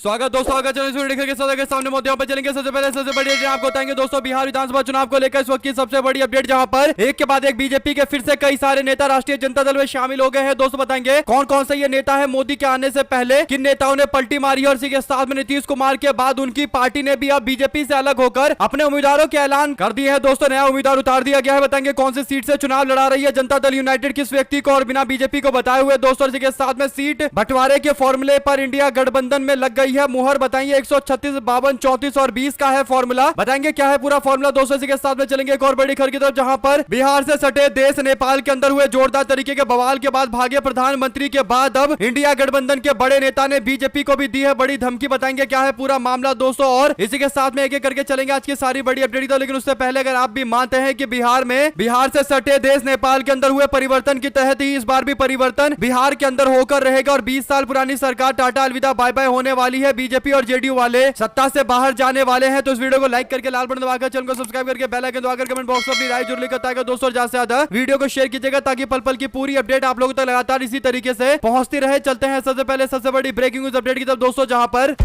स्वागत दोस्तों, अगर चैनल देखने के साथ सामने मुद्दों पर चलेंगे। सबसे पहले सबसे बड़ी अपडेट आपको बताएंगे दोस्तों, बिहार विधानसभा चुनाव को लेकर इस वक्त की सबसे बड़ी अपडेट, जहां पर एक के बाद एक बीजेपी के फिर से कई सारे नेता राष्ट्रीय जनता दल में शामिल हो गए हैं। दोस्तों बताएंगे कौन कौन से ये नेता है। मोदी के आने से पहले किन नेताओं ने पलटी मारी और इसी के साथ में नीतीश कुमार के बाद उनकी पार्टी ने भी अब बीजेपी से अलग होकर अपने उम्मीदवारों के ऐलान कर दिए हैं। दोस्तों नया उम्मीदवार उतार दिया गया है। बताएंगे कौन सी सीट से चुनाव लड़ा रही है जनता दल यूनाइटेड, किस व्यक्ति को और बिना बीजेपी को बताए हुए। दोस्तों इसी के साथ में सीट बंटवारे के फॉर्मूले पर इंडिया गठबंधन में लग गई है मुहर। बताएंगे 136, 52, 34 और 20 का है फॉर्मूला। बताएंगे क्या है पूरा फॉर्मूला। दोस्तों इसी के साथ में चलेंगे एक और बड़ी खबर की तरफ, जहां पर बिहार से सटे देश नेपाल के अंदर हुए जोरदार तरीके के बवाल के बाद भागे प्रधानमंत्री के बाद अब इंडिया गठबंधन के बड़े नेता ने बीजेपी को भी दी है बड़ी धमकी। बताएंगे क्या है पूरा मामला दोस्तों, और इसी के साथ में एक एक करके चलेंगे आज की सारी बड़ी अपडेट। तो लेकिन उससे पहले अगर आप भी मानते हैं कि बिहार से सटे देश नेपाल के अंदर हुए परिवर्तन के तहत ही इस बार भी परिवर्तन बिहार के अंदर होकर रहेगा और 20 साल पुरानी सरकार टाटा अलविदा बाय बाय होने वाली है, बीजेपी और जेडीयू वाले सत्ता से बाहर जाने वाले हैं। तो इस वीडियो को लाइक करके लाल बटन दबाकर चैनल को सब्सक्राइब करके बेल आइकन दबाकर कमेंट बॉक्स में अपनी राय जरूर लिखता है दोस्तों। ज्यादा से ज्यादा वीडियो को शेयर कीजिएगा ताकि पल पल की पूरी अपडेट आप लोगों तक लगातार इसी तरीके से पहुंचती रहे। चलते हैं सबसे पहले सबसे बड़ी ब्रेकिंग न्यूज अपडेट की तरफ दोस्तों, जहां पर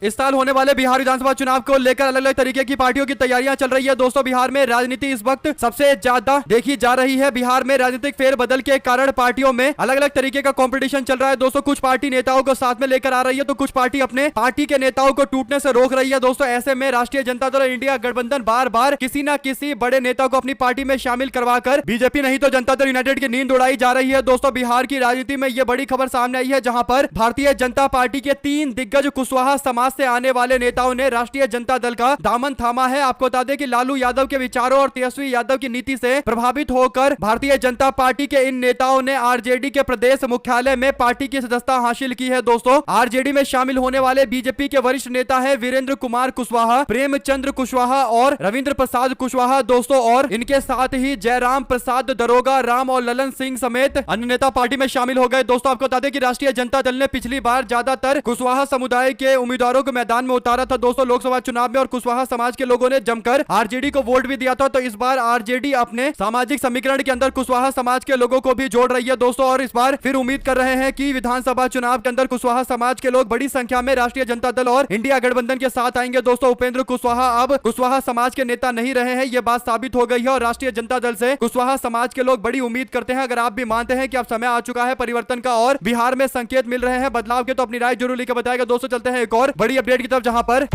इस साल होने वाले बिहार विधानसभा चुनाव को लेकर अलग अलग तरीके की पार्टियों की तैयारियां चल रही है। दोस्तों बिहार में राजनीति इस वक्त सबसे ज्यादा देखी जा रही है। बिहार में राजनीतिक फेरबदल के कारण पार्टियों में अलग अलग तरीके का कंपटीशन चल रहा है। दोस्तों कुछ पार्टी नेताओं को साथ में लेकर आ रही है तो कुछ पार्टी अपने पार्टी के नेताओं को टूटने से रोक रही है। दोस्तों ऐसे में राष्ट्रीय जनता दल और इंडिया गठबंधन बार बार किसी न किसी बड़े नेता को अपनी पार्टी में शामिल करवाकर बीजेपी नहीं तो जनता दल यूनाइटेड की नींद उड़ाई जा रही है। दोस्तों बिहार की राजनीति में यह बड़ी खबर सामने आई है, जहां पर भारतीय जनता पार्टी के 3 दिग्गज कुशवाहा समाज से आने वाले नेताओं ने राष्ट्रीय जनता दल का दामन थामा है। आपको बता दें कि लालू यादव के विचारों और तेजस्वी यादव की नीति से प्रभावित होकर भारतीय जनता पार्टी के इन नेताओं ने आरजेडी के प्रदेश मुख्यालय में पार्टी की सदस्यता हासिल की है। दोस्तों आरजेडी में शामिल होने वाले बीजेपी के वरिष्ठ नेता है वीरेंद्र कुमार कुशवाहा, प्रेमचंद्र कुशवाहा और रविंद्र प्रसाद कुशवाहा। दोस्तों और इनके साथ ही जयराम प्रसाद दरोगा, राम और ललन सिंह समेत अन्य नेता पार्टी में शामिल हो गए। दोस्तों आपको बता दें कि राष्ट्रीय जनता दल ने पिछली बार ज्यादातर कुशवाहा समुदाय के उम्मीदवारों को मैदान में उतारा था दोस्तों लोकसभा चुनाव में, और कुशवाहा समाज के लोगों ने जमकर आरजेडी को वोट भी दिया था। तो इस बार आरजेडी अपने सामाजिक समीकरण के अंदर कुशवाहा समाज के लोगों को भी जोड़ रही है दोस्तों, और इस बार फिर उम्मीद कर रहे हैं कि विधानसभा चुनाव के अंदर कुशवाहा समाज के लोग बड़ी संख्या में राष्ट्रीय जनता दल और इंडिया गठबंधन के साथ आएंगे। दोस्तों उपेंद्र कुशवाहा अब कुशवाहा समाज के नेता नहीं रहे हैं, यह बात साबित हो गई है और राष्ट्रीय जनता दल से कुशवाहा समाज के लोग बड़ी उम्मीद करते हैं। अगर आप भी मानते हैं कि अब समय आ चुका है परिवर्तन का और बिहार में संकेत मिल रहे हैं बदलाव के, तो अपनी राय जरूर लिखकर बताएगा दोस्तों। चलते हैं एक और बड़ी अपडेट की तरफ, जहां पर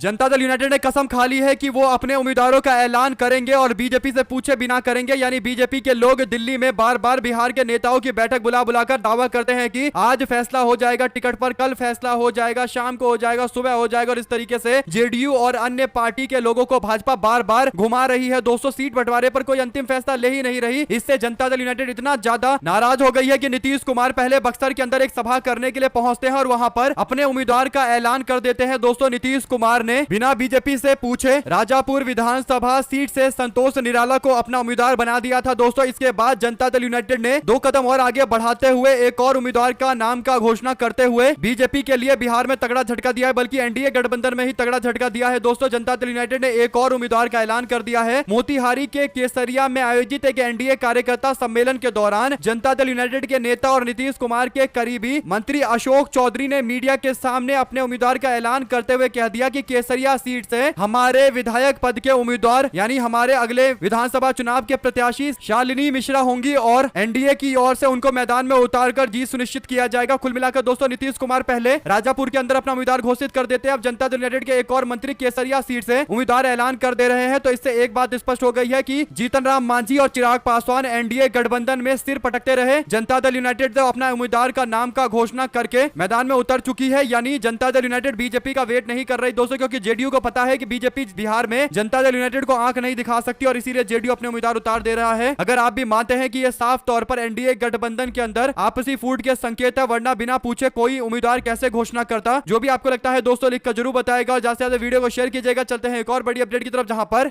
जनता दल यूनाइटेड ने कसम खा ली है कि वो अपने उम्मीदवारों का ऐलान करेंगे और बीजेपी से पूछे बिना करेंगे। यानी बीजेपी के लोग दिल्ली में बार बार बिहार के नेताओं की बैठक बुलाकर दावा करते हैं कि आज फैसला हो जाएगा टिकट पर, कल फैसला हो जाएगा, शाम को हो जाएगा, सुबह हो जाएगा, और इस तरीके से जेडीयू और अन्य पार्टी के लोगों को भाजपा बार बार घुमा रही है। दोस्तों सीट बंटवारे पर कोई अंतिम फैसला ले ही नहीं रही। इससे जनता दल यूनाइटेड इतना ज्यादा नाराज हो गई है कि नीतीश कुमार पहले बक्सर के अंदर एक सभा करने के लिए पहुंचते हैं और वहां पर अपने उम्मीदवार का ऐलान कर देते हैं। दोस्तों नीतीश कुमार ने बिना बीजेपी से पूछे राजापुर विधानसभा सीट से संतोष निराला को अपना उम्मीदवार बना दिया था। दोस्तों इसके बाद जनता दल यूनाइटेड ने 2 कदम और आगे बढ़ाते हुए एक और उम्मीदवार का नाम का घोषणा करते हुए बीजेपी के लिए बिहार में तगड़ा झटका दिया है, बल्कि एनडीए गठबंधन में ही तगड़ा झटका दिया है। दोस्तों जनता दल यूनाइटेड ने एक और उम्मीदवार का ऐलान कर दिया है। मोतिहारी के केसरिया में आयोजित एक एनडीए कार्यकर्ता सम्मेलन के दौरान जनता दल यूनाइटेड के नेता और नीतीश कुमार के करीबी मंत्री अशोक चौधरी ने मीडिया के सामने अपने उम्मीदवार का ऐलान करते हुए कह दिया कि केसरिया सीट से हमारे विधायक पद के उम्मीदवार यानी हमारे अगले विधानसभा चुनाव के प्रत्याशी शालिनी मिश्रा होंगी और एनडीए की ओर से उनको मैदान में उतारकर जीत सुनिश्चित किया जाएगा। कुल मिलाकर दोस्तों नीतीश कुमार पहले राजापुर के अंदर अपना उम्मीदवार घोषित कर देते हैं, अब जनता दल यूनाइटेड के एक और मंत्री केसरिया सीट से उम्मीदवार ऐलान कर दे रहे हैं। तो इससे एक बात स्पष्ट हो गई है कि जीतन राम मांझी और चिराग पासवान एनडीए गठबंधन में सिर पटकते रहे। जनता दल यूनाइटेड तो अपना उम्मीदवार का नाम का घोषणा करके मैदान में उतर चुकी है, यानी जनता दल यूनाइटेड बीजेपी का वेट नहीं कर रही दोस्तों, क्योंकि जेडीयू को पता है कि बीजेपी बिहार में जनता दल यूनाइटेड को आंख नहीं दिखा सकती और इसीलिए जेडीयू अपने उम्मीदवार उतार दे रहा है। अगर आप भी मानते हैं कि यह साफ तौर पर एनडीए गठबंधन के अंदर आपसी फूट के संकेत है, वरना बिना पूछे कोई उम्मीदवार कैसे घोषणा करता, जो भी आपको लगता है दोस्तों लिखकर जरूर बताएगा और ज्यादा से ज्यादा वीडियो को शेयर कीजिएगा। चलते हैं एक और बड़ी अपडेट की तरफ, जहां पर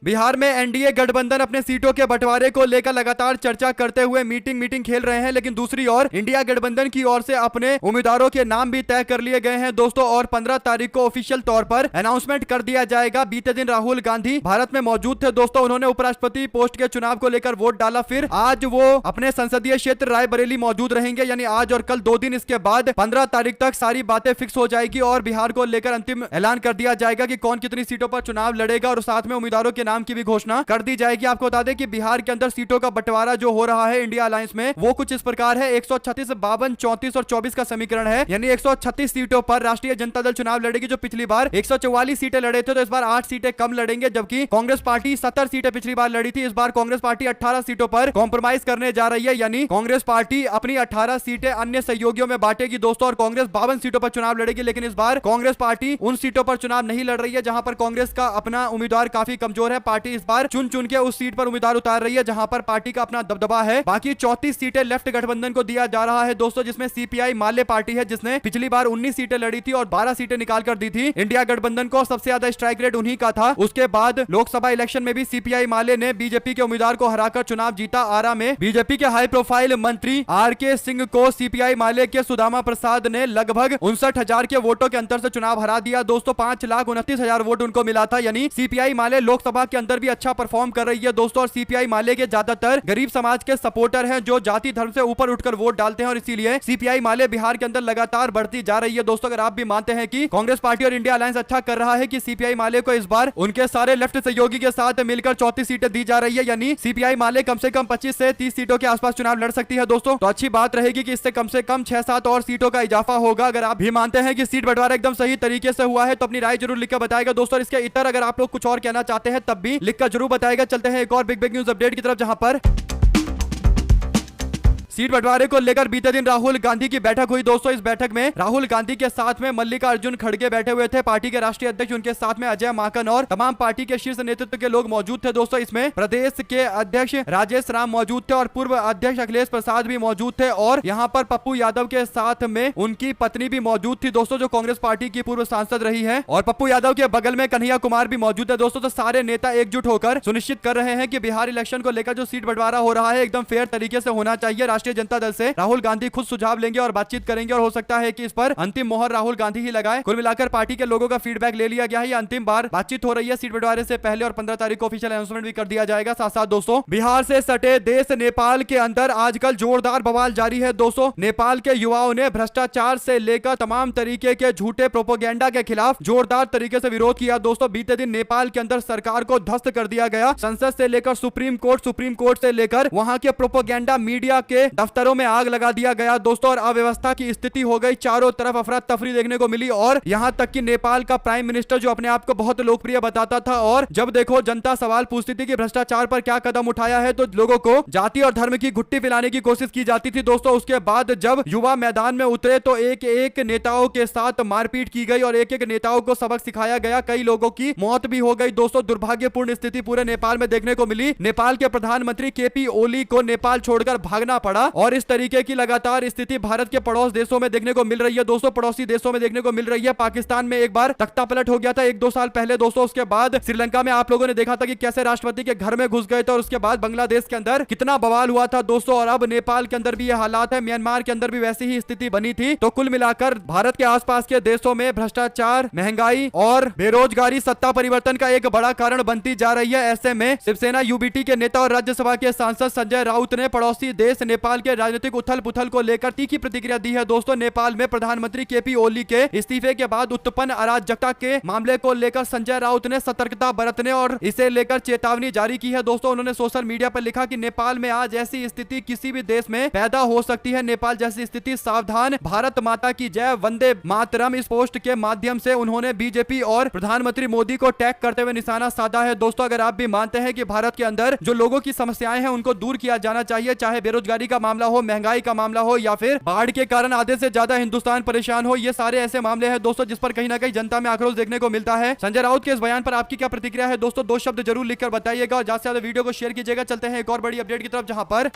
बिहार में एनडीए गठबंधन अपने सीटों के बंटवारे को लेकर लगातार चर्चा करते हुए मीटिंग खेल रहे हैं, लेकिन दूसरी ओर इंडिया गठबंधन की ओर से अपने उम्मीदवारों के नाम भी तय कर लिए गए हैं दोस्तों, और 15 तारीख को ऑफिशियल तौर पर अनाउंसमेंट कर दिया जाएगा। बीते दिन राहुल गांधी भारत में मौजूद थे दोस्तों, उन्होंने उपराष्ट्रपति पोस्ट के चुनाव को लेकर वोट डाला। फिर आज वो अपने संसदीय क्षेत्र रायबरेली मौजूद रहेंगे, यानी आज और कल 2 दिन। इसके बाद 15 तारीख तक सारी बातें फिक्स हो जाएगी और बिहार को लेकर अंतिम ऐलान कर दिया जाएगा कि कौन कितनी सीटों पर चुनाव लड़ेगा, और साथ में उम्मीदवारों के नाम की भी घोषणा कर दी जाएगी। आपको बता दें कि बिहार के अंदर सीटों का बंटवारा जो हो रहा है इंडिया अलायंस में, वो कुछ इस प्रकार है। 136, 52, 34 और 24 का समीकरण है, यानी 136 सीटों पर राष्ट्रीय जनता दल चुनाव लड़ेगी, जो पिछली बार 144 सीटें लड़े थे, तो इस बार 8 सीटें कम लड़ेंगे। जबकि कांग्रेस पार्टी 70 सीटें पिछली बार लड़ी थी, इस बार कांग्रेस पार्टी 18 सीटों पर कॉम्प्रोमाइज करने जा रही है, यानी कांग्रेस पार्टी अपनी 18 सीटें अन्य सहयोगियों में बांटेगी दोस्तों, और कांग्रेस 52 सीटों पर चुनाव लड़ेगी। लेकिन इस बार कांग्रेस पार्टी उन सीटों पर चुनाव नहीं लड़ रही है जहां पर कांग्रेस का अपना उम्मीदवार काफी कमजोर है। पार्टी इस बार चुन चुन के उस सीट पर उम्मीदवार उतार रही है जहां पर पार्टी का अपना दबदबा है। बाकी 34 सीटें लेफ्ट गठबंधन को दिया जा रहा है दोस्तों, जिसमें सीपीआई माले पार्टी है, जिसने पिछली बार 19 सीटें लड़ी थी और 12 सीटें निकाल कर दी थी इंडिया गठबंधन को। सबसे ज्यादा स्ट्राइक रेट उन्हीं का था। उसके बाद लोकसभा इलेक्शन में भी सीपीआई माले ने बीजेपी के उम्मीदवार को हराकर चुनाव जीता। आरा में बीजेपी के हाई प्रोफाइल मंत्री आरके सिंह को सीपीआई माले के सुदामा प्रसाद ने लगभग 59,000 के वोटों के अंतर से चुनाव हरा दिया दोस्तों। 5,29,000 वोट उनको मिला था, यानी सीपीआई माले लोकसभा के अंदर भी अच्छा परफॉर्म कर रही है दोस्तों। और सीपीआई माले के ज्यादातर गरीब समाज के सपोर्टर हैं जो जाति धर्म से ऊपर उठकर वोट डालते हैं, और इसीलिए सीपीआई माले बिहार के अंदर लगातार बढ़ती जा रही है दोस्तों। अगर आप भी मानते हैं कि कांग्रेस पार्टी और इंडिया अलायंस अच्छा कर रहा है कि सीपीआई माले को इस बार उनके सारे लेफ्ट सहयोगी के साथ मिलकर 34 सीटें दी जा रही है, यानी सीपीआई माले कम से कम 25 से 30 सीटों के आसपास चुनाव लड़ सकती है दोस्तों। तो अच्छी बात रहेगी कि इससे कम से कम 6-7 और सीटों का इजाफा होगा। अगर आप भी मानते हैं कि सीट बंटवारा एकदम सही तरीके से हुआ है तो अपनी राय जरूर लिखकर बताएगा दोस्तों। और इसके इतर अगर आप लोग कुछ और कहना चाहते हैं तब भी लिखकर जरूर बताएगा। चलते हैं एक और बिग न्यूज अपडेट की तरफ, जहां पर सीट बंटवारे को लेकर बीते दिन राहुल गांधी की बैठक हुई दोस्तों। इस बैठक में राहुल गांधी के साथ में मल्लिकार्जुन खड़गे बैठे हुए थे, पार्टी के राष्ट्रीय अध्यक्ष, उनके साथ में अजय माकन और तमाम पार्टी के शीर्ष नेतृत्व के लोग मौजूद थे दोस्तों। इसमें प्रदेश के अध्यक्ष राजेश राम मौजूद थे और पूर्व अध्यक्ष अखिलेश प्रसाद भी मौजूद थे, और यहाँ पर पप्पू यादव के साथ में उनकी पत्नी भी मौजूद थी दोस्तों, जो कांग्रेस पार्टी की पूर्व सांसद रही है। और पप्पू यादव के बगल में कन्हैया कुमार भी मौजूद है दोस्तों। तो सारे नेता एकजुट होकर सुनिश्चित कर रहे हैं कि बिहार इलेक्शन को लेकर जो सीट बंटवारा हो रहा है एकदम फेयर तरीके से होना चाहिए। राष्ट्रीय जनता दल से राहुल गांधी खुद सुझाव लेंगे और बातचीत करेंगे, और हो सकता है कि इस पर अंतिम मोहर राहुल गांधी ही लगाए। कुल मिलाकर पार्टी के लोगों का फीडबैक ले लिया गया है। अंतिम बार बातचीत हो रही है सीट बंटवारे से पहले, और 15 तारीख को ऑफिशियल अनाउंसमेंट भी कर दिया जाएगा। साथ साथ दोस्तों बिहार से सटे देश नेपाल के अंदर आजकल जोरदार बवाल जारी है दोस्तों। नेपाल के युवाओं ने भ्रष्टाचार से लेकर तमाम तरीके के झूठे प्रोपोगेंडा के खिलाफ जोरदार तरीके से विरोध किया दोस्तों। बीते दिन नेपाल के अंदर सरकार को ध्वस्त कर दिया गया। संसद से लेकर सुप्रीम कोर्ट से लेकर वहां के प्रोपोगेंडा मीडिया के दफ्तरों में आग लगा दिया गया दोस्तों, और अव्यवस्था की स्थिति हो गई। चारों तरफ अफरा तफरी देखने को मिली, और यहां तक कि नेपाल का प्राइम मिनिस्टर जो अपने आप को बहुत लोकप्रिय बताता था, और जब देखो जनता सवाल पूछती थी कि भ्रष्टाचार पर क्या कदम उठाया है, तो लोगों को जाति और धर्म की गुट्टी पिलाने की कोशिश की जाती थी दोस्तों। उसके बाद जब युवा मैदान में उतरे तो एक एक नेताओं के साथ मारपीट की गई और एक एक नेताओं को सबक सिखाया गया। कई लोगों की मौत भी हो गई दोस्तों। दुर्भाग्यपूर्ण स्थिति पूरे नेपाल में देखने को मिली। नेपाल के प्रधानमंत्री केपी ओली को नेपाल छोड़कर भागना पड़ा, और इस तरीके की लगातार स्थिति भारत के पड़ोस देशों में देखने को मिल रही है दोस्तों। पड़ोसी देशों में देखने को मिल रही है। पाकिस्तान में एक बार तख्ता पलट हो गया था 1-2 साल पहले दोस्तों। उसके बाद श्रीलंका में आप लोगों ने देखा था कि कैसे राष्ट्रपति के घर में घुस गए थे, और उसके बाद बांग्लादेश के अंदर कितना बवाल हुआ था दोस्तों। और अब नेपाल के अंदर भी ये हालात है, म्यांमार के अंदर भी वैसी ही स्थिति बनी थी। तो कुल मिलाकर भारत के आसपास के देशों में भ्रष्टाचार, महंगाई और बेरोजगारी सत्ता परिवर्तन का एक बड़ा कारण बनती जा रही है। ऐसे में शिवसेना यूबीटी के नेता और राज्यसभा के सांसद संजय राउत ने पड़ोसी देश नेपाल के राजनीतिक उथल पुथल को लेकर तीखी प्रतिक्रिया दी है दोस्तों। नेपाल में प्रधानमंत्री केपी ओली के इस्तीफे के बाद उत्पन्न अराजकता के मामले को लेकर संजय राउत ने सतर्कता बरतने और इसे लेकर चेतावनी जारी की है दोस्तों। उन्होंने सोशल मीडिया पर लिखा कि नेपाल में आज ऐसी स्थिति किसी भी देश में पैदा हो सकती है। नेपाल जैसी स्थिति सावधान, भारत माता की जय, वंदे मातरम। इस पोस्ट के माध्यम से उन्होंने बीजेपी और प्रधानमंत्री मोदी को टैग करते हुए निशाना साधा है दोस्तों। अगर आप भी मानते हैं कि भारत के अंदर जो लोगों की समस्याएं हैं उनको दूर किया जाना चाहिए, चाहे बेरोजगारी का मामला हो, महंगाई का मामला हो, या फिर बाढ़ के कारण आधे से ज्यादा हिंदुस्तान परेशान हो, ये सारे ऐसे मामले हैं दोस्तों जिस पर कहीं ना कहीं जनता में आक्रोश देखने को मिलता है। संजय राउत के इस बयान पर आपकी क्या प्रतिक्रिया है दोस्तों? 2 शब्द जरूर लिखकर बताइएगा और ज्यादा से ज्यादा वीडियो को शेयर कीजिएगा। चलते हैं एक और बड़ी अपडेट की तरफ, जहां पर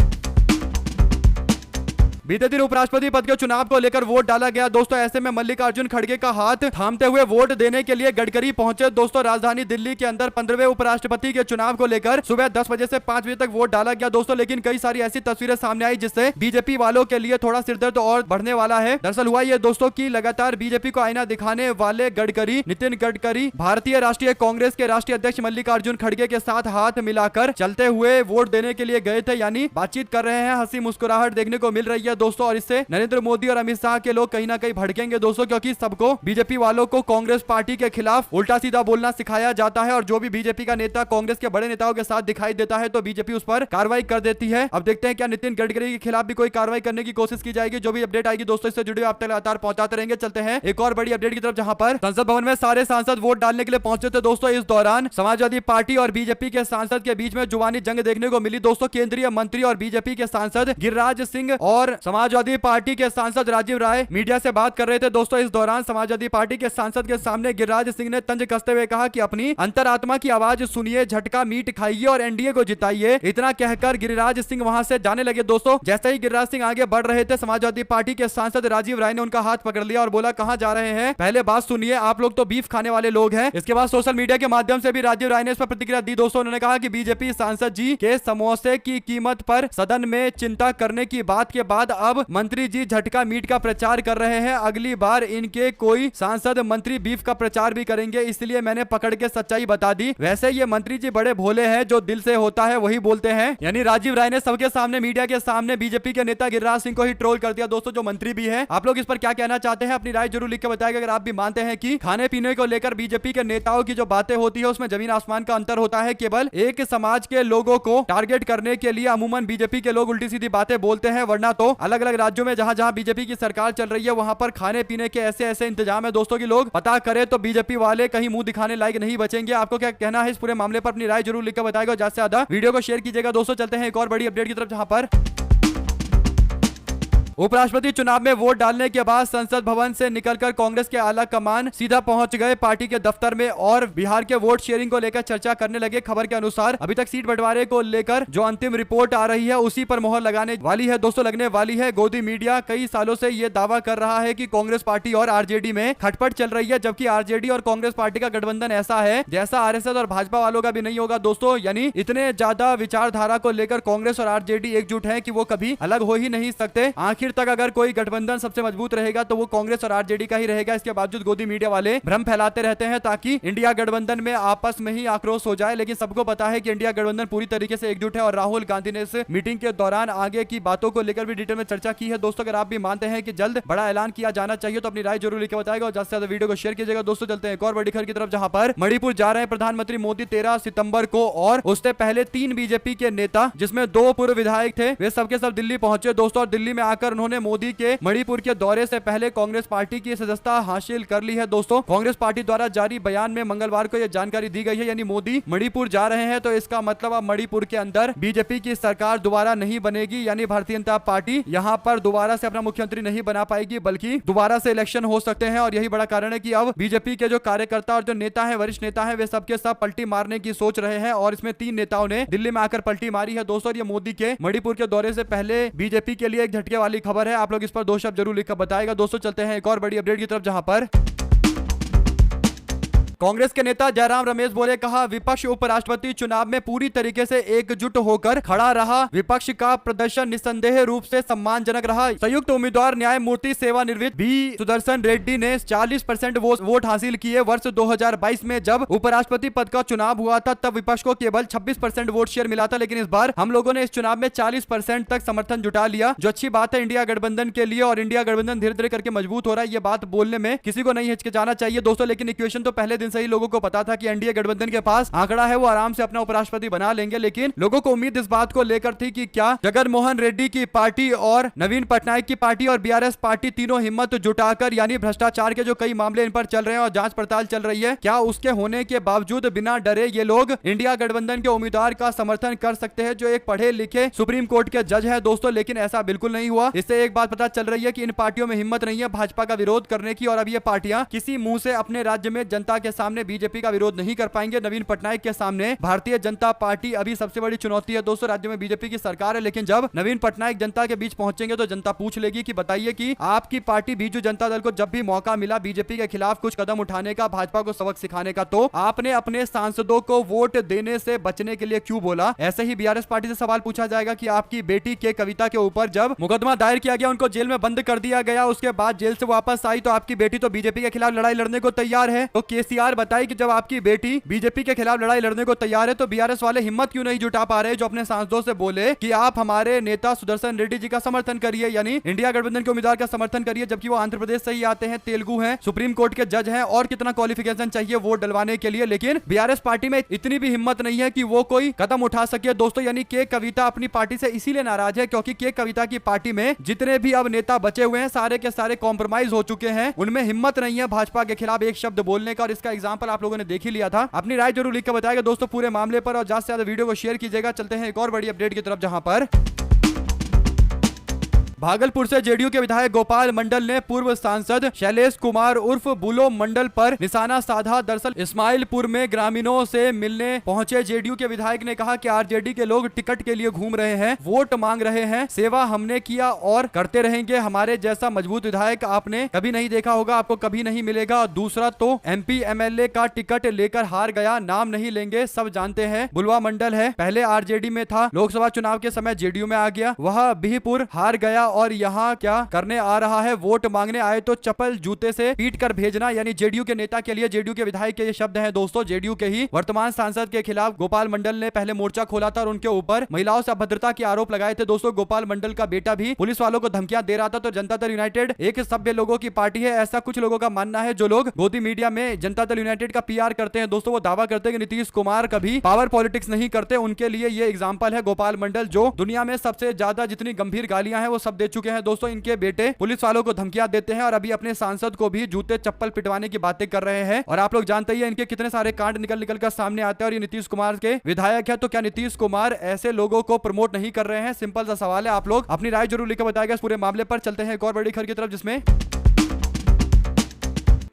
बीते दिन उपराष्ट्रपति पद के चुनाव को लेकर वोट डाला गया दोस्तों। ऐसे में मल्लिकार्जुन खड़गे का हाथ थामते हुए वोट देने के लिए गडकरी पहुंचे दोस्तों। राजधानी दिल्ली के अंदर 15वें उपराष्ट्रपति के चुनाव को लेकर सुबह 10 बजे से 5 बजे तक वोट डाला गया दोस्तों। लेकिन कई सारी ऐसी तस्वीरें सामने आई जिससे बीजेपी वालों के लिए थोड़ा सिरदर्द और बढ़ने वाला है। दरअसल हुआ ये दोस्तों की लगातार बीजेपी को आईना दिखाने वाले नितिन गडकरी भारतीय राष्ट्रीय कांग्रेस के राष्ट्रीय अध्यक्ष मल्लिकार्जुन खड़गे के साथ हाथ मिलाकर चलते हुए वोट देने के लिए गए थे, यानी बातचीत कर रहे हैं। हंसी मुस्कुराहट देखने को मिल रही है दोस्तों। और इससे नरेंद्र मोदी और अमित शाह के लोग कहीं ना कहीं भड़केंगे दोस्तों, क्योंकि सबको बीजेपी वालों को कांग्रेस पार्टी के खिलाफ उल्टा सीधा बोलना सिखाया जाता है। और जो भी बीजेपी का नेता कांग्रेस के बड़े नेताओं के साथ दिखाई देता है तो बीजेपी उस पर कार्रवाई कर देती है। अब देखते हैं क्या नितिन गडकरी के खिलाफ भी कोई कार्रवाई करने की कोशिश की जाएगी। जो भी अपडेट आएगी दोस्तों इससे जुड़े आप तक लगातार पहुंचाते रहेंगे। चलते हैं एक और बड़ी अपडेट की तरफ, जहां पर संसद भवन में सारे सांसद वोट डालने के लिए पहुंचे थे दोस्तों। इस दौरान समाजवादी पार्टी और बीजेपी के सांसद के बीच में जुबानी जंग देखने को मिली दोस्तों। केंद्रीय मंत्री और बीजेपी के सांसद गिरिराज सिंह और समाजवादी पार्टी के सांसद राजीव राय मीडिया से बात कर रहे थे दोस्तों। इस दौरान समाजवादी पार्टी के सांसद के सामने गिरिराज सिंह ने तंज कसते हुए कहा कि अपनी अंतरात्मा की आवाज सुनिए, झटका मीट खाइए और एनडीए को जिताइए। इतना कहकर गिरिराज सिंह वहां से जाने लगे दोस्तों। जैसे ही गिरिराज सिंह आगे बढ़ रहे थे, समाजवादी पार्टी के सांसद राजीव राय ने उनका हाथ पकड़ लिया और बोला, कहां जा रहे हैं, पहले बात सुनिए, आप लोग तो बीफ खाने वाले लोग हैं। इसके बाद सोशल मीडिया के माध्यम से भी राजीव राय ने इस पर प्रतिक्रिया दी दोस्तों। उन्होंने कहा कि बीजेपी सांसद जी के समोसे की कीमत पर सदन में चिंता करने की बात के बाद अब मंत्री जी झटका मीट का प्रचार कर रहे हैं। अगली बार इनके कोई सांसद मंत्री बीफ का प्रचार भी करेंगे, इसलिए मैंने पकड़ के सच्चाई बता दी। वैसे ये मंत्री जी बड़े भोले हैं, जो दिल से होता है वही बोलते हैं। यानी राजीव राय ने सबके सामने, मीडिया के सामने बीजेपी के नेता गिरिराज सिंह को ही ट्रोल कर दिया दोस्तों, जो मंत्री भी है। आप लोग इस पर क्या कहना चाहते हैं, अपनी राय जरूर लिख के बताएगा। अगर आप भी मानते हैं कि खाने पीने को लेकर बीजेपी के नेताओं की जो बातें होती है उसमें जमीन आसमान का अंतर होता है। केवल एक समाज के लोगों को टारगेट करने के लिए अमूमन बीजेपी के लोग उल्टी सीधी बातें बोलते हैं, वरना तो अलग अलग राज्यों में जहां जहां बीजेपी की सरकार चल रही है वहां पर खाने पीने के ऐसे ऐसे इंतजाम है दोस्तों की लोग पता करें तो बीजेपी वाले कहीं मुंह दिखाने लायक नहीं बचेंगे। आपको क्या कहना है इस पूरे मामले पर, अपनी राय जरूर लिखकर बताएगा। ज्यादा से ज्यादा वीडियो को शेयर कीजिएगा दोस्तों। चलते हैं एक और बड़ी अपडेट की तरफ, जहां पर उपराष्ट्रपति चुनाव में वोट डालने के बाद संसद भवन से निकलकर कांग्रेस के आला कमान सीधा पहुंच गए पार्टी के दफ्तर में और बिहार के वोट शेयरिंग को लेकर चर्चा करने लगे। खबर के अनुसार अभी तक सीट बंटवारे को लेकर जो अंतिम रिपोर्ट आ रही है उसी पर मोहर लगाने वाली है दोस्तों, लगने वाली है। गोदी मीडिया कई सालों से यह दावा कर रहा है कि कांग्रेस पार्टी और आरजेडी में खटपट चल रही है, जबकि आरजेडी और कांग्रेस पार्टी का गठबंधन ऐसा है जैसा आरएसएस और भाजपा वालों का भी नहीं होगा दोस्तों। यानी इतने ज्यादा विचारधारा को लेकर कांग्रेस और आरजेडी एकजुट है कि वो कभी अलग हो ही नहीं सकते। आखिर तक अगर कोई गठबंधन सबसे मजबूत रहेगा तो वो कांग्रेस और आरजेडी का ही रहेगा। इसके बावजूद गोदी मीडिया वाले भ्रम फैलाते रहते हैं ताकि इंडिया गठबंधन में आपस में ही आक्रोश हो जाए, लेकिन सबको पता है कि इंडिया गठबंधन पूरी तरीके से एकजुट है। और राहुल गांधी ने इस मीटिंग के दौरान आगे की बातों को लेकर भी डिटेल में चर्चा की है दोस्तों। अगर आप भी मानते हैं कि जल्द बड़ा ऐलान किया जाना चाहिए तो अपनी राय जरूर लिख के बताएगा और ज्यादा से ज्यादा वीडियो को शेयर कीजिएगा दोस्तों। चलते हैं एक और बड़ी खबर की तरफ, जहां पर मणिपुर जा रहे हैं प्रधानमंत्री मोदी 13 सितंबर को, और उससे पहले 3 बीजेपी के नेता जिसमें 2 पूर्व विधायक थे वे सबके सब दिल्ली पहुंचे दोस्तों। और दिल्ली में आकर उन्होंने मोदी के मणिपुर के दौरे से पहले कांग्रेस पार्टी की सदस्यता हासिल कर ली है दोस्तों। कांग्रेस पार्टी द्वारा जारी बयान में मंगलवार को यह जानकारी दी गई है, यानी मोदी मणिपुर जा रहे हैं तो इसका मतलब अब मणिपुर के अंदर बीजेपी की सरकार दोबारा नहीं बनेगी, यानी भारतीय जनता पार्टी यहां पर दोबारा से अपना मुख्यमंत्री नहीं बना पाएगी, बल्कि दोबारा से इलेक्शन हो सकते हैं। और यही बड़ा कारण है कि अब बीजेपी के जो कार्यकर्ता और जो नेता है, वरिष्ठ नेता है, वे सबके सब पलटी मारने की सोच रहे हैं। और इसमें 3 नेताओं ने दिल्ली में आकर पलटी मारी है दोस्तों। ये मोदी के मणिपुर के दौरे से पहले बीजेपी के लिए एक झटके वाली खबर है। आप लोग इस पर 2 शब्द जरूर लिखकर बताएगा दोस्तों। चलते हैं एक और बड़ी अपडेट की तरफ, जहां पर कांग्रेस के नेता जयराम रमेश बोले, कहा विपक्ष उपराष्ट्रपति चुनाव में पूरी तरीके से एकजुट होकर खड़ा रहा। विपक्ष का प्रदर्शन निस्संदेह रूप से सम्मानजनक रहा। संयुक्त उम्मीदवार न्यायमूर्ति सेवानिवृत्त बी सुदर्शन रेड्डी ने 40% वोट हासिल किए। वर्ष 2022 में जब उपराष्ट्रपति पद का चुनाव हुआ था तब विपक्ष को केवल 26% वोट शेयर मिला था, लेकिन इस बार हम लोगों ने इस चुनाव में 40% तक समर्थन जुटा लिया, जो अच्छी बात है इंडिया गठबंधन के लिए। और इंडिया गठबंधन धीरे धीरे करके मजबूत हो रहा है, ये बात बोलने में किसी को नहीं हिचकिचाना चाहिए दोस्तों। लेकिन इक्वेशन तो पहले दिन से ही लोगों को पता था कि एनडीए गठबंधन के पास आंकड़ा है, वो आराम से अपना उपराष्ट्रपति बना लेंगे। लेकिन लोगों को उम्मीद इस बात को लेकर थी कि क्या जगन मोहन रेड्डी की पार्टी और नवीन पटनायक की पार्टी और बीआरएस पार्टी तीनों हिम्मत जुटाकर, यानी भ्रष्टाचार के जो कई मामले इन पर चल रहे हैं और जांच पड़ताल चल रही है, क्या उसके होने के बावजूद बिना डरे ये लोग इंडिया गठबंधन के उम्मीदवार का समर्थन कर सकते हैं, जो एक पढ़े लिखे सुप्रीम कोर्ट के जज है दोस्तों। लेकिन ऐसा बिल्कुल नहीं हुआ। इससे एक बात पता चल रही है कि इन पार्टियों में हिम्मत नहीं है भाजपा का विरोध करने की, और अब ये पार्टियां किसी मुंह से अपने राज्य में जनता के सामने बीजेपी का विरोध नहीं कर पाएंगे। नवीन पटनायक के सामने भारतीय जनता पार्टी अभी सबसे बड़ी चुनौती है दोस्तों। राज्य में बीजेपी की सरकार है, लेकिन जब नवीन पटनायक जनता के बीच पहुंचेंगे तो जनता पूछ लेगी कि बताइए कि आपकी पार्टी बीजू जनता दल को जब भी मौका मिला बीजेपी के खिलाफ कुछ कदम उठाने का, भाजपा को सबक सिखाने का, तो आपने अपने सांसदों को वोट देने से बचने के लिए क्यों बोला। ऐसे ही बीआरएस पार्टी से सवाल पूछा जाएगा कि आपकी बेटी के कविता के ऊपर जब मुकदमा दायर किया गया, उनको जेल में बंद कर दिया गया, उसके बाद जेल से वापस आई तो आपकी बेटी तो बीजेपी के खिलाफ लड़ाई लड़ने को तैयार है। तो केसीआर बताए कि जब आपकी बेटी बीजेपी के खिलाफ लड़ाई लड़ने को तैयार है तो बीआरएस वाले हिम्मत क्यों नहीं जुटा पा रहे जो अपने सांसदों से बोले कि आप हमारे नेता सुदर्शन रेड्डी जी का समर्थन करिए, यानी इंडिया गठबंधन के उम्मीदवार का समर्थन करिए, जबकि वो आंध्र प्रदेश से ही आते हैं, तेलुगु हैं, सुप्रीम कोर्ट के जज हैं और कितना क्वालिफिकेशन चाहिए वोट डलवाने के लिए। लेकिन बीआरएस पार्टी में इतनी भी हिम्मत नहीं है कि वो कोई कदम उठा सके दोस्तों। यानी के कविता अपनी पार्टी से इसीलिए नाराज है क्योंकि के कविता की पार्टी में जितने भी अब नेता बचे हुए हैं सारे के सारे कॉम्प्रोमाइज हो चुके हैं, उनमें हिम्मत नहीं है भाजपा के खिलाफ एक शब्द बोलने का। और इसका एग्जांपल आप लोगों ने देख ही लिया था। अपनी राय जरूर लिख कर बताएगा दोस्तों पूरे मामले पर, और ज्यादा से ज्यादा वीडियो को शेयर कीजिएगा। चलते हैं एक और बड़ी अपडेट की तरफ, जहां पर भागलपुर से जेडीयू के विधायक गोपाल मंडल ने पूर्व सांसद शैलेश कुमार उर्फ बुलो मंडल पर निशाना साधा। दरअसल इस्माइलपुर में ग्रामीणों से मिलने पहुंचे जेडीयू के विधायक ने कहा कि आरजेडी के लोग टिकट के लिए घूम रहे हैं, वोट मांग रहे हैं, सेवा हमने किया और करते रहेंगे, हमारे जैसा मजबूत विधायक आपने कभी नहीं देखा होगा, आपको कभी नहीं मिलेगा। दूसरा तो एमपी एमएलए का टिकट लेकर हार गया, नाम नहीं लेंगे, सब जानते हैं, बुलवा मंडल है, पहले आरजेडी में था, लोकसभा चुनाव के समय जेडीयू में आ गया, वह बिहपुर हार गया और यहाँ क्या करने आ रहा है, वोट मांगने आए तो चप्पल जूते से पीट कर भेजना। यानी जेडीयू के नेता के लिए जेडीयू के विधायक के ये शब्द हैं दोस्तों। जेडीयू के ही वर्तमान सांसद के खिलाफ गोपाल मंडल ने पहले मोर्चा खोला था और उनके ऊपर महिलाओं से अभद्रता के आरोप लगाए थे दोस्तों। गोपाल मंडल का बेटा भी पुलिस वालों को धमकियां दे रहा था। तो जनता दल यूनाइटेड एक सभ्य लोगों की पार्टी है, ऐसा कुछ लोगों का मानना है जो लोग गोदी मीडिया में जनता दल यूनाइटेड का पीआर करते हैं दोस्तों। वो दावा करते हैं कि नीतीश कुमार कभी पावर पॉलिटिक्स नहीं करते, उनके लिए ये एग्जाम्पल है गोपाल मंडल, जो दुनिया में सबसे ज्यादा जितनी गंभीर गालियां हैं वो सब दे चुके हैं दोस्तों। इनके बेटे पुलिस वालों को धमकियां देते हैं और अभी अपने सांसद को भी जूते चप्पल पिटवाने की बातें कर रहे हैं। और आप लोग जानते ही हैं इनके कितने सारे कांड निकल निकल कर सामने आते हैं। और ये नीतीश कुमार के विधायक है, तो क्या नीतीश कुमार ऐसे लोगों को प्रमोट नहीं कर रहे हैं? सिंपल सा सवाल है। आप लोग अपनी राय जरूर लिखकर बताएगा इस पूरे मामले पर। चलते हैं एक और बड़ी खबर की तरफ, जिसमें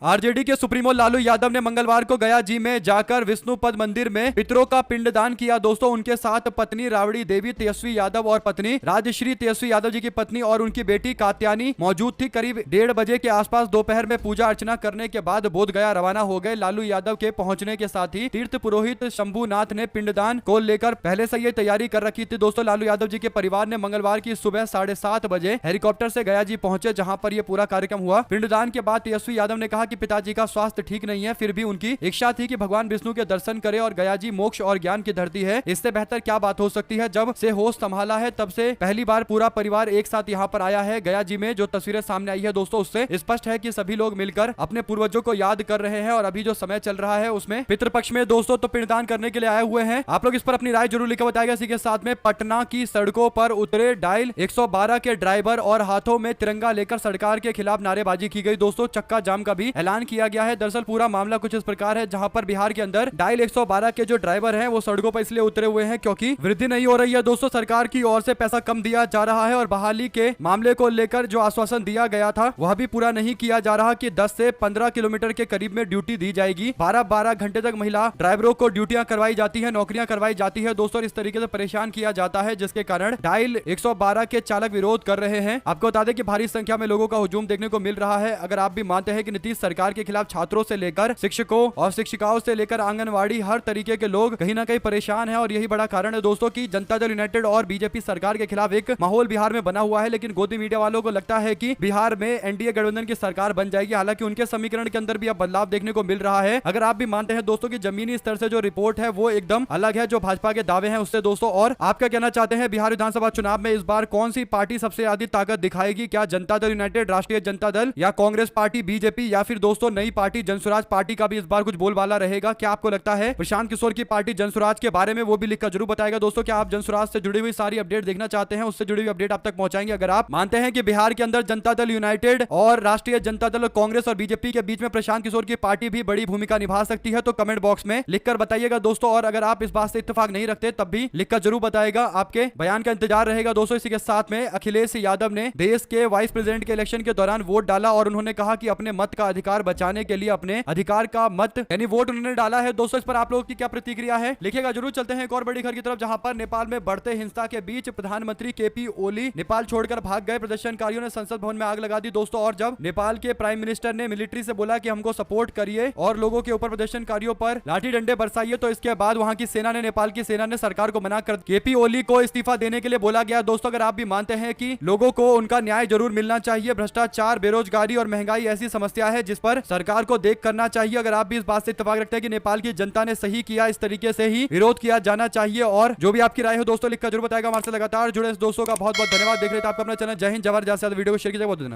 आरजेडी के सुप्रीमो लालू यादव ने मंगलवार को गया जी में जाकर विष्णुपद मंदिर में पितरों का पिंडदान किया दोस्तों। उनके साथ पत्नी राबड़ी देवी तेजस्वी यादव और पत्नी राजश्री तेजस्वी यादव जी की पत्नी और उनकी बेटी कात्यानी मौजूद थी। करीब 1:30 बजे के आसपास दोपहर में पूजा अर्चना करने के बाद बोध गया रवाना हो गए। लालू यादव के पहुंचने के साथ ही तीर्थ पुरोहित शंभुनाथ ने पिंडदान को लेकर पहले से ये तैयारी कर रखी थी दोस्तों। लालू यादव जी के परिवार ने मंगलवार की सुबह 7:30 बजे हेलीकॉप्टर से गया जी पहुंचे, जहां पर यह पूरा कार्यक्रम हुआ। पिंडदान के बाद तेजस्वी यादव ने कहा कि पिताजी का स्वास्थ्य ठीक नहीं है, फिर भी उनकी इच्छा थी कि भगवान विष्णु के दर्शन करे और गया जी मोक्ष और ज्ञान की धरती है, इससे बेहतर क्या बात हो सकती है। जब से होश संभाला है तब से पहली बार पूरा परिवार एक साथ यहाँ पर आया है। गया जी में जो तस्वीरें सामने आई है दोस्तों, उससे स्पष्ट है कि सभी लोग मिलकर अपने पूर्वजों को याद कर रहे हैं। और अभी जो समय चल रहा है उसमें पितृपक्ष में दोस्तों तो पिंडदान करने के लिए आए हुए हैं। आप लोग इस पर अपनी राय जरूर लिखकर बताएगा। इसी के साथ में पटना की सड़कों पर उतरे डायल 112 के ड्राइवर और हाथों में तिरंगा लेकर सरकार के खिलाफ नारेबाजी की गई दोस्तों। चक्का जाम का भी ऐलान किया गया है। दरअसल पूरा मामला कुछ इस प्रकार है, जहां पर बिहार के अंदर डायल 112 के जो ड्राइवर हैं वो सड़कों पर इसलिए उतरे हुए हैं क्योंकि वृद्धि नहीं हो रही है दोस्तों। सरकार की ओर से पैसा कम दिया जा रहा है और बहाली के मामले को लेकर जो आश्वासन दिया गया था वह भी पूरा नहीं किया जा रहा कि 10 से 15 किलोमीटर के करीब में ड्यूटी दी जाएगी। 12-12 घंटे तक महिला ड्राइवरों को ड्यूटियां करवाई जाती है, नौकरियां करवाई जाती है दोस्तों। इस तरीके से परेशान किया जाता है, जिसके कारण डायल 112 के चालक विरोध कर रहे हैं। आपको बता दें कि भारी संख्या में लोगों का हुजूम देखने को मिल रहा है। अगर आप भी मानते हैं कि नीतीश सरकार के खिलाफ छात्रों से लेकर शिक्षकों और शिक्षिकाओं से लेकर आंगनवाड़ी हर तरीके के लोग कहीं ना कहीं परेशान हैं, और यही बड़ा कारण है दोस्तों कि जनता दल यूनाइटेड और बीजेपी सरकार के खिलाफ एक माहौल बिहार में बना हुआ है। लेकिन गोदी मीडिया वालों को लगता है कि बिहार में एनडीए गठबंधन की सरकार बन जाएगी। हालांकि उनके समीकरण के अंदर भी अब बदलाव देखने को मिल रहा है। अगर आप भी मानते हैं दोस्तों कि जमीनी स्तर से जो रिपोर्ट है वो एकदम अलग है जो भाजपा के दावे हैं उससे दोस्तों। और आप क्या कहना चाहते हैं, बिहार विधानसभा चुनाव में इस बार कौन सी पार्टी सबसे ज्यादा ताकत दिखाएगी? क्या जनता दल यूनाइटेड, राष्ट्रीय जनता दल, या कांग्रेस पार्टी, बीजेपी, या फिर दोस्तों नई पार्टी जनसुराज पार्टी का भी इस बार कुछ बोलबाला रहेगा? क्या आपको लगता है प्रशांत किशोर की पार्टी जनसुराज के बारे में? वो भी लिखकर जरूर बताएगा दोस्तों। क्या आप जनसुराज से जुड़ी हुई सारी अपडेट देखना चाहते हैं? उससे जुड़ी हुई अपडेट आप तक पहुंचाएंगे। अगर आप मानते हैं कि बिहार के अंदर जनता दल यूनाइटेड और राष्ट्रीय जनता दल, कांग्रेस और बीजेपी के बीच में प्रशांत किशोर की पार्टी भी बड़ी भूमिका निभा सकती है, तो कमेंट बॉक्स में लिखकर बताइएगा दोस्तों। और अगर आप इस बात से इत्तेफाक नहीं रखते तब भी लिखकर जरूर बताएगा। आपके बयान का इंतजार रहेगा दोस्तों। इसी के साथ में अखिलेश यादव ने देश के वाइस प्रेसिडेंट के इलेक्शन के दौरान वोट डाला और उन्होंने कहा कि अपने मत का अधिकार बचाने के लिए अपने अधिकार का मत यानी वोट उन्होंने डाला है। दोस्तों इस पर आप लोगों की क्या प्रतिक्रिया है लिखिएगा जरूर। चलते हैं एक और बड़ी खबर की तरफ, जहां पर नेपाल में बढ़ते हिंसा के बीच प्रधानमंत्री केपी ओली नेपाल छोड़कर भाग गए। प्रदर्शनकारियों ने संसद भवन में आग लगा दी। दोस्तों और जब नेपाल के प्राइम मिनिस्टर ने मिलिट्री से बोला कि हमको सपोर्ट करिए और लोगों के ऊपर प्रदर्शनकारियों पर लाठी डंडे बरसाइए, तो इसके बाद वहां की सेना ने नेपाल की सेना ने सरकार को मना कर केपी ओली को इस्तीफा देने के लिए बोला गया। दोस्तों अगर आप भी मानते हैं कि लोगों को उनका न्याय जरूर मिलना चाहिए, भ्रष्टाचार, बेरोजगारी और महंगाई ऐसी समस्या है जिस पर सरकार को देख करना चाहिए, अगर आप भी इस बात से इत्तेफाक रखते हैं कि नेपाल की जनता ने सही किया, इस तरीके से ही विरोध किया जाना चाहिए। और जो भी आपकी राय हो दोस्तों लिखकर जरूर बताएगा। हमारे से लगातार जुड़े दोस्तों का बहुत बहुत धन्यवाद। देख रहे थे आपका अपना चैनल जय हिंद जवाहर। ज्यादा वीडियो को शेयर कीजिएगा। बहुत धन्यवाद।